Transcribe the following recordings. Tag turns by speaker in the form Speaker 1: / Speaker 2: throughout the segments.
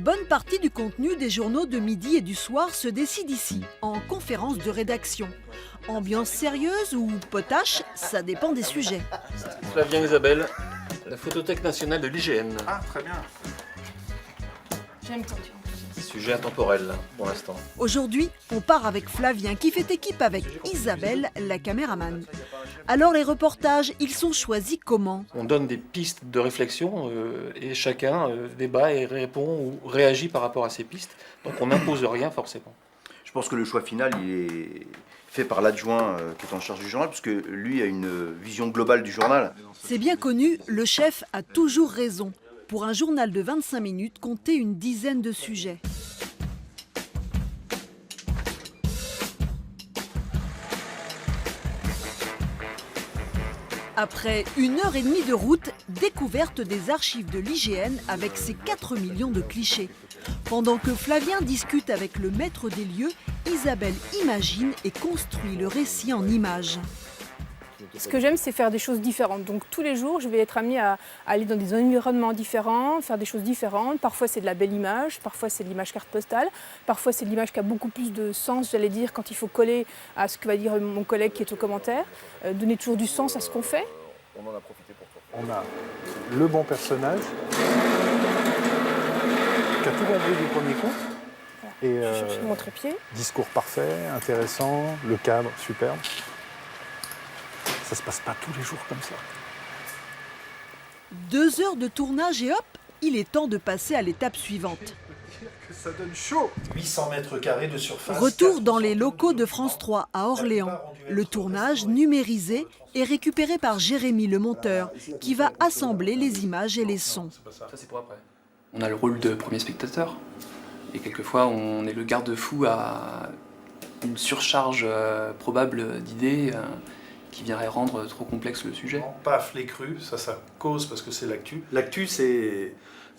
Speaker 1: bonne partie du contenu des journaux de midi et du soir se décide ici, en conférence de rédaction. Ambiance sérieuse ou potache, ça dépend des sujets.
Speaker 2: Flavien Isabelle, la Photothèque nationale de l'IGN.
Speaker 3: Ah, très bien.
Speaker 4: J'aime quand tu
Speaker 2: Sujet intemporel pour l'instant.
Speaker 1: Aujourd'hui, on part avec Flavien qui fait équipe avec Isabelle, la caméraman. Alors les reportages, ils sont choisis comment?
Speaker 2: On donne des pistes de réflexion et chacun débat et répond ou réagit par rapport à ces pistes. Donc on n'impose rien forcément.
Speaker 3: Je pense que le choix final, il est fait par l'adjoint qui est en charge du journal, parce que lui a une vision globale du journal.
Speaker 1: C'est bien connu, le chef a toujours raison. Pour un journal de 25 minutes, comptez une dizaine de sujets. Après 1h30 de route, découverte des archives de l'IGN avec ses 4 millions de clichés. Pendant que Flavien discute avec le maître des lieux, Isabelle imagine et construit le récit en images.
Speaker 4: Ce que j'aime, c'est faire des choses différentes. Donc tous les jours, je vais être amenée à aller dans des environnements différents, faire des choses différentes. Parfois, c'est de la belle image, parfois, c'est de l'image carte postale, parfois, c'est de l'image qui a beaucoup plus de sens, j'allais dire, quand il faut coller à ce que va dire mon collègue qui est au commentaire, donner toujours du sens à ce qu'on fait.
Speaker 3: On en a profité pour toi.
Speaker 5: On a le bon personnage qui a tout compris du premier coup. Et
Speaker 4: Je cherche mon trépied.
Speaker 5: discours parfait, intéressant, le cadre superbe. Ça se passe pas tous les jours comme ça.
Speaker 1: 2 heures de tournage et hop, il est temps de passer à l'étape suivante.
Speaker 5: Ça donne chaud. 800 mètres carrés de surface.
Speaker 1: Retour dans les locaux de France 3 à Orléans. Le tournage numérisé est récupéré par Jérémy le monteur, qui va assembler les images et les sons.
Speaker 2: Ça c'est pour après.
Speaker 6: On a le rôle de premier spectateur et quelquefois on est le garde-fou à une surcharge probable d'idées qui viendrait rendre trop complexe le sujet.
Speaker 5: Paf, les crus, ça cause parce que c'est l'actu. L'actu, c'est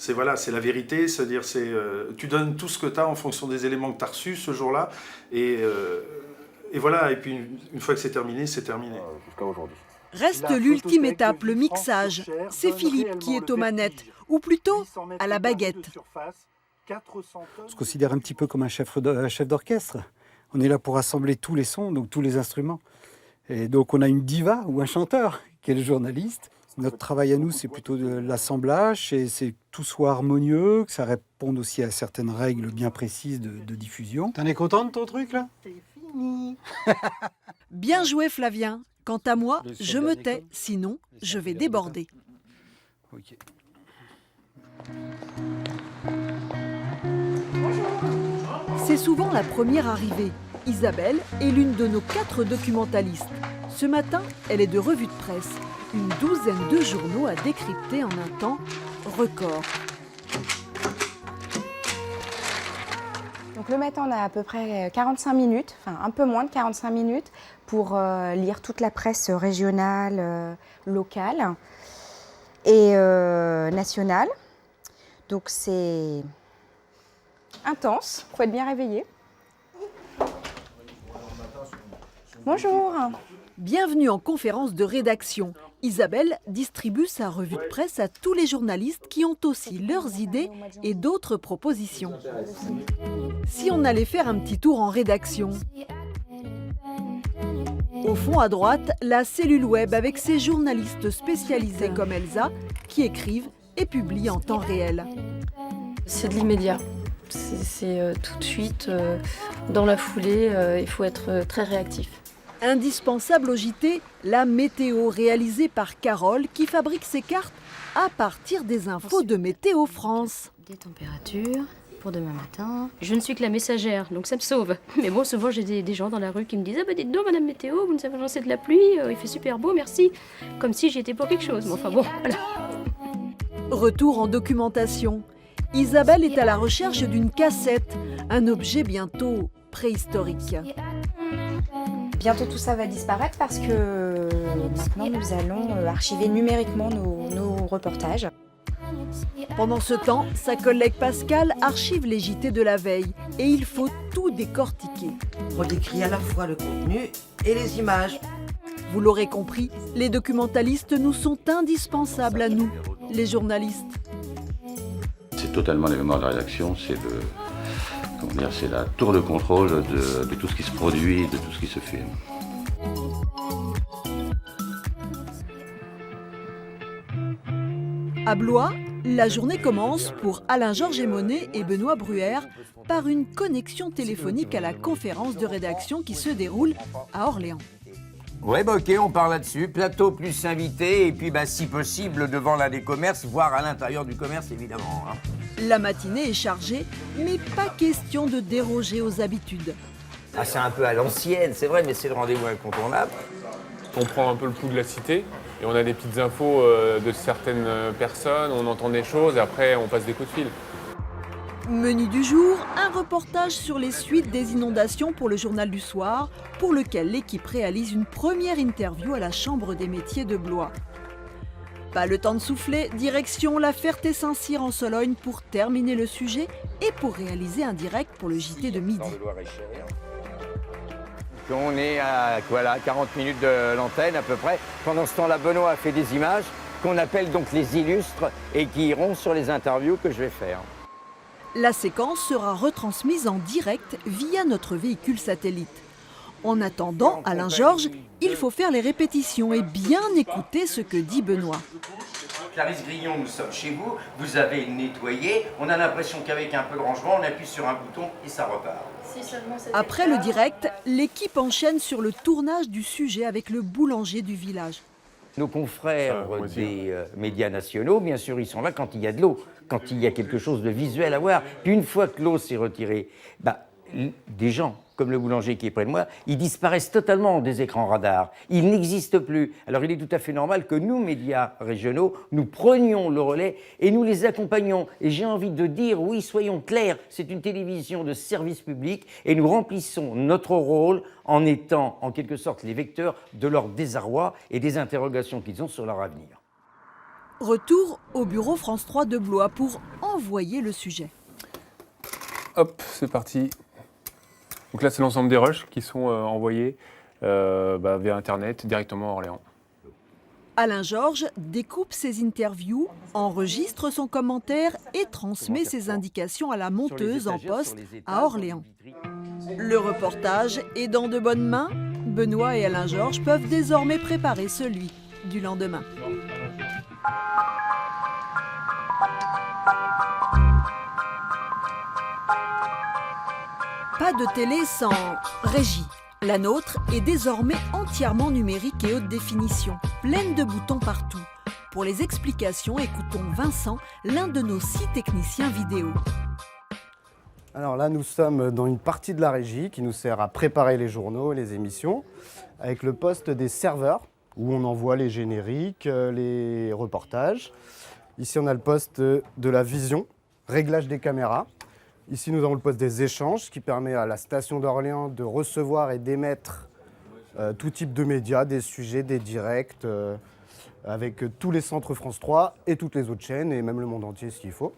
Speaker 5: voilà, c'est la vérité, c'est-à-dire tu donnes tout ce que tu as en fonction des éléments que tu as reçus ce jour-là et voilà, et puis une fois que c'est terminé, c'est terminé.
Speaker 3: Jusqu'à aujourd'hui.
Speaker 1: Reste l'ultime étape, le mixage. C'est Philippe qui est aux manettes, ou plutôt à la baguette.
Speaker 7: On se considère un petit peu comme un chef d'orchestre. On est là pour assembler tous les sons, donc tous les instruments. Et donc on a une diva ou un chanteur qui est le journaliste. Notre travail à nous, c'est plutôt de l'assemblage, c'est que tout soit harmonieux, que ça réponde aussi à certaines règles bien précises de diffusion. T'en es content de ton truc là? C'est fini.
Speaker 1: Bien joué Flavien. Quant à moi, je me tais, sinon je vais déborder.
Speaker 7: Ok.
Speaker 1: C'est souvent la première arrivée. Isabelle est l'une de nos 4 documentalistes. Ce matin, elle est de revue de presse. Une douzaine de journaux à décrypter en un temps record.
Speaker 8: Donc le matin, on a à peu près 45 minutes, enfin un peu moins de 45 minutes, pour lire toute la presse régionale, locale et nationale. Donc c'est intense, il faut être bien réveillé. Bonjour.
Speaker 1: Bienvenue en conférence de rédaction. Isabelle distribue sa revue de presse à tous les journalistes qui ont aussi leurs idées et d'autres propositions. Si on allait faire un petit tour en rédaction. Au fond à droite, la cellule web avec ses journalistes spécialisés comme Elsa qui écrivent et publient en temps réel.
Speaker 9: C'est de l'immédiat. C'est tout de suite, dans la foulée, il faut être très réactif.
Speaker 1: Indispensable au JT, la météo réalisée par Carole qui fabrique ses cartes à partir des infos de Météo France.
Speaker 9: Des températures pour demain matin. Je ne suis que la messagère, donc ça me sauve. Mais bon, souvent j'ai des gens dans la rue qui me disent « Ah bah dites donc, Madame Météo, vous nous avez lancé de la pluie, il fait super beau, merci. » Comme si j'y étais pour quelque chose, mais enfin bon, voilà.
Speaker 1: Retour en documentation. Isabelle est à la recherche d'une cassette, un objet bientôt préhistorique.
Speaker 8: Bientôt tout ça va disparaître parce que maintenant nous allons archiver numériquement nos reportages.
Speaker 1: Pendant ce temps, sa collègue Pascal archive les JT de la veille et il faut tout décortiquer.
Speaker 10: On décrit à la fois le contenu et les images.
Speaker 1: Vous l'aurez compris, les documentalistes nous sont indispensables à nous, les journalistes.
Speaker 11: C'est totalement les mémoires de la rédaction, c'est la tour de contrôle de tout ce qui se produit, de tout ce qui se filme.
Speaker 1: À Blois, la journée commence pour Alain-Georges Aymonnet et Benoît Bruère par une connexion téléphonique à la conférence de rédaction qui se déroule à Orléans.
Speaker 12: Ouais, bah ok, on part là-dessus. Plateau plus invité, et puis si possible devant l'un des commerces, voire à l'intérieur du commerce évidemment. Hein.
Speaker 1: La matinée est chargée, mais pas question de déroger aux habitudes.
Speaker 12: Ah, c'est un peu à l'ancienne, c'est vrai, mais c'est le rendez-vous incontournable.
Speaker 13: On prend un peu le pouls de la cité et on a des petites infos de certaines personnes, on entend des choses et après on passe des coups de fil.
Speaker 1: Menu du jour, un reportage sur les suites des inondations pour le journal du soir, pour lequel l'équipe réalise une première interview à la Chambre des métiers de Blois. Pas le temps de souffler, direction la Ferté-Saint-Cyr en Sologne pour terminer le sujet et pour réaliser un direct pour le JT de midi.
Speaker 12: On est à 40 minutes de l'antenne à peu près. Pendant ce temps-là, Benoît a fait des images qu'on appelle donc les illustres et qui iront sur les interviews que je vais faire.
Speaker 1: La séquence sera retransmise en direct via notre véhicule satellite. En attendant, Alain-Georges, il faut faire les répétitions et bien écouter ce que dit Benoît.
Speaker 12: Clarisse Grillon, nous sommes chez vous, vous avez nettoyé, on a l'impression qu'avec un peu de rangement, on appuie sur un bouton et ça repart.
Speaker 1: Après le direct, l'équipe enchaîne sur le tournage du sujet avec le boulanger du village.
Speaker 12: Nos confrères des médias nationaux, bien sûr, ils sont là quand il y a de l'eau, quand il y a quelque chose de visuel à voir. Puis une fois que l'eau s'est retirée, des gens comme le boulanger qui est près de moi, ils disparaissent totalement des écrans radars. Ils n'existent plus. Alors il est tout à fait normal que nous, médias régionaux, nous prenions le relais et nous les accompagnions. Et j'ai envie de dire, oui, soyons clairs, c'est une télévision de service public et nous remplissons notre rôle en étant, en quelque sorte, les vecteurs de leur désarroi et des interrogations qu'ils ont sur leur avenir.
Speaker 1: Retour au bureau France 3 de Blois pour envoyer le sujet.
Speaker 13: Hop, c'est parti. Donc là, c'est l'ensemble des rushs qui sont envoyés via Internet directement à Orléans.
Speaker 1: Alain-Georges découpe ses interviews, enregistre son commentaire et transmet ses indications à la monteuse en poste à Orléans. Le reportage est dans de bonnes mains. Benoît et Alain-Georges peuvent désormais préparer celui du lendemain. Pas de télé sans régie. La nôtre est désormais entièrement numérique et haute définition, pleine de boutons partout. Pour les explications, écoutons Vincent, l'un de nos 6 techniciens vidéo.
Speaker 14: Alors là, nous sommes dans une partie de la régie qui nous sert à préparer les journaux et les émissions, avec le poste des serveurs, où on envoie les génériques, les reportages. Ici, on a le poste de la vision, réglage des caméras. Ici, nous avons le poste des échanges, qui permet à la station d'Orléans de recevoir et d'émettre tout type de médias, des sujets, des directs, avec tous les centres France 3 et toutes les autres chaînes, et même le monde entier s'il faut.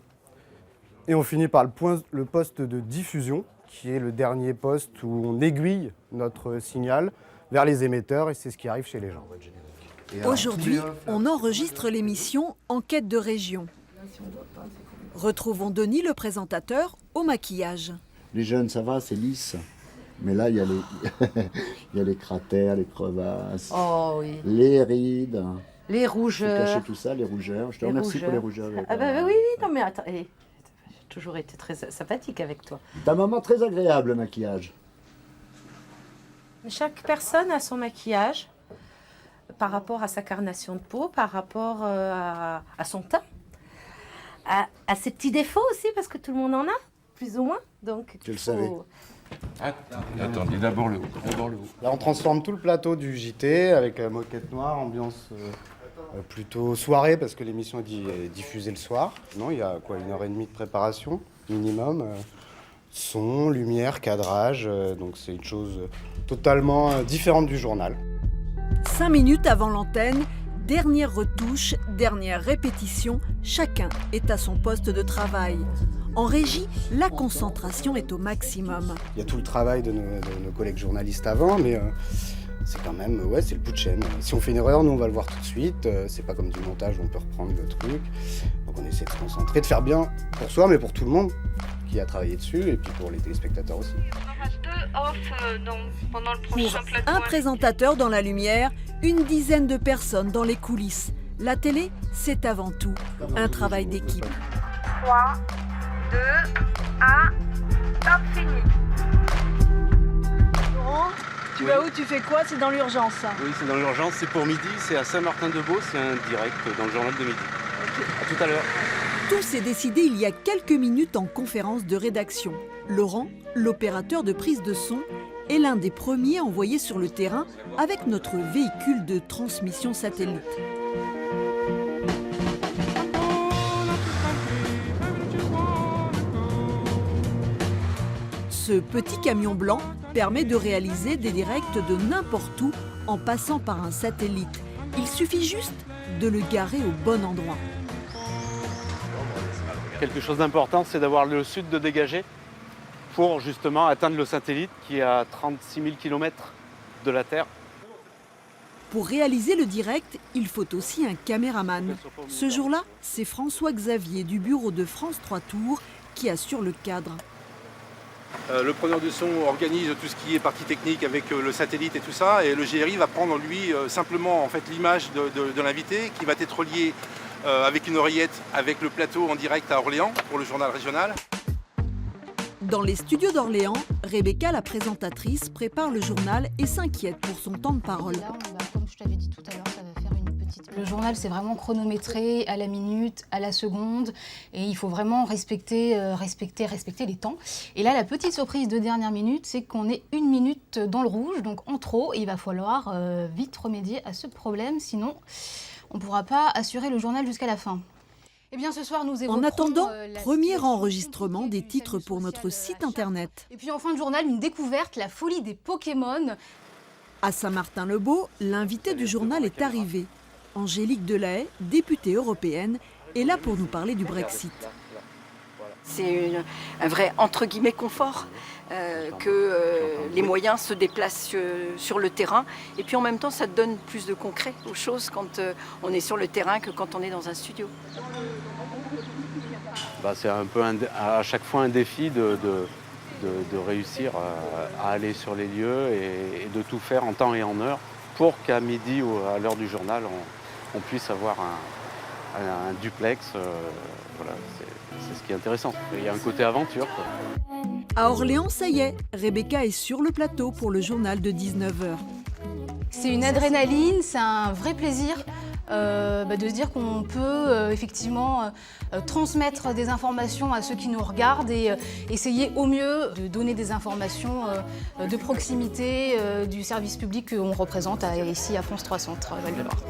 Speaker 14: Et on finit par le poste de diffusion, qui est le dernier poste où on aiguille notre signal vers les émetteurs, et c'est ce qui arrive chez les gens.
Speaker 1: Aujourd'hui, on enregistre l'émission Enquête de région. Retrouvons Denis, le présentateur, au maquillage.
Speaker 15: Les jeunes, ça va, c'est lisse. Mais là, il y a les cratères, les crevasses, les rides.
Speaker 10: Les rougeurs.
Speaker 15: Cacher tout ça, les rougeurs. Je te remercie pour les rougeurs.
Speaker 10: Oui, non mais attends, j'ai toujours été très sympathique avec toi.
Speaker 15: Ta maman, très agréable, le maquillage.
Speaker 10: Chaque personne a son maquillage par rapport à sa carnation de peau, par rapport à son teint. À ses petits défauts aussi, parce que tout le monde en a, plus ou moins. Donc,
Speaker 15: tu le savais.
Speaker 11: Attendez, d'abord le haut.
Speaker 14: Là, on transforme tout le plateau du JT avec moquette noire, ambiance plutôt soirée, parce que l'émission est diffusée le soir. Non, il y a 1h30 de préparation minimum. Son, lumière, cadrage, donc c'est une chose totalement différente du journal.
Speaker 1: 5 minutes avant l'antenne, dernière retouche, dernière répétition, chacun est à son poste de travail. En régie, la concentration est au maximum.
Speaker 14: Il y a tout le travail de nos collègues journalistes avant, mais c'est quand même, c'est le bout de chaîne. Si on fait une erreur, nous on va le voir tout de suite. C'est pas comme du montage où on peut reprendre le truc. Donc on essaie de se concentrer, de faire bien pour soi, mais pour tout le monde qui a travaillé dessus, et puis pour les téléspectateurs aussi.
Speaker 1: Pour un présentateur dans la lumière, une dizaine de personnes dans les coulisses. La télé, c'est avant tout un travail d'équipe.
Speaker 16: 3, 2, 1, top fini.
Speaker 1: Laurent, tu vas où? Tu fais quoi? C'est dans l'urgence.
Speaker 17: Oui, c'est dans l'urgence, c'est pour midi, c'est à Saint-Martin-de-Beau, c'est un direct dans le journal de midi. À tout à l'heure.
Speaker 1: Tout s'est décidé il y a quelques minutes en conférence de rédaction. Laurent, l'opérateur de prise de son, est l'un des premiers envoyés sur le terrain avec notre véhicule de transmission satellite. Ce petit camion blanc permet de réaliser des directs de n'importe où en passant par un satellite. Il suffit juste de le garer au bon endroit.
Speaker 17: Quelque chose d'important, c'est d'avoir le sud de dégagé pour justement atteindre le satellite qui est à 36 000 km de la Terre.
Speaker 1: Pour réaliser le direct, il faut aussi un caméraman. Ce jour-là, c'est François Xavier du bureau de France 3 Tours qui assure le cadre.
Speaker 18: Le preneur de son organise tout ce qui est partie technique avec le satellite et tout ça, et le GRI va prendre lui simplement en fait l'image de l'invité qui va être relié avec une oreillette avec le plateau en direct à Orléans pour le journal régional.
Speaker 1: Dans les studios d'Orléans, Rebecca, la présentatrice, prépare le journal et s'inquiète pour son temps de parole.
Speaker 19: Là, comme je t'avais dit tout à l'heure, ça va faire une petite... Le journal, c'est vraiment chronométré à la minute, à la seconde, et il faut vraiment respecter les temps. Et là, la petite surprise de dernière minute, c'est qu'on est 1 minute dans le rouge, donc en trop, et il va falloir vite remédier à ce problème, sinon on ne pourra pas assurer le journal jusqu'à la fin. Eh bien, ce soir, nous évoquerons,
Speaker 1: en attendant, premier enregistrement des titres pour notre site internet.
Speaker 19: Et puis en fin de journal, une découverte, la folie des Pokémon.
Speaker 1: À Saint-Martin-le-Beau, l'invité du journal est arrivé. Angélique Delahaye, députée européenne, est là pour nous parler du Brexit.
Speaker 20: C'est un vrai entre guillemets confort que les moyens se déplacent sur le terrain, et puis en même temps ça donne plus de concret aux choses quand on est sur le terrain que quand on est dans un studio.
Speaker 17: C'est un peu à chaque fois un défi de réussir à aller sur les lieux et de tout faire en temps et en heure pour qu'à midi ou à l'heure du journal on puisse avoir un duplex. Voilà, c'est ce qui est intéressant. Il y a un côté aventure, quoi.
Speaker 1: À Orléans, ça y est, Rebecca est sur le plateau pour le journal de 19h.
Speaker 19: C'est une adrénaline, c'est un vrai plaisir de se dire qu'on peut effectivement transmettre des informations à ceux qui nous regardent et essayer au mieux de donner des informations de proximité du service public qu'on représente ici à France 3 Centre Val de Loire.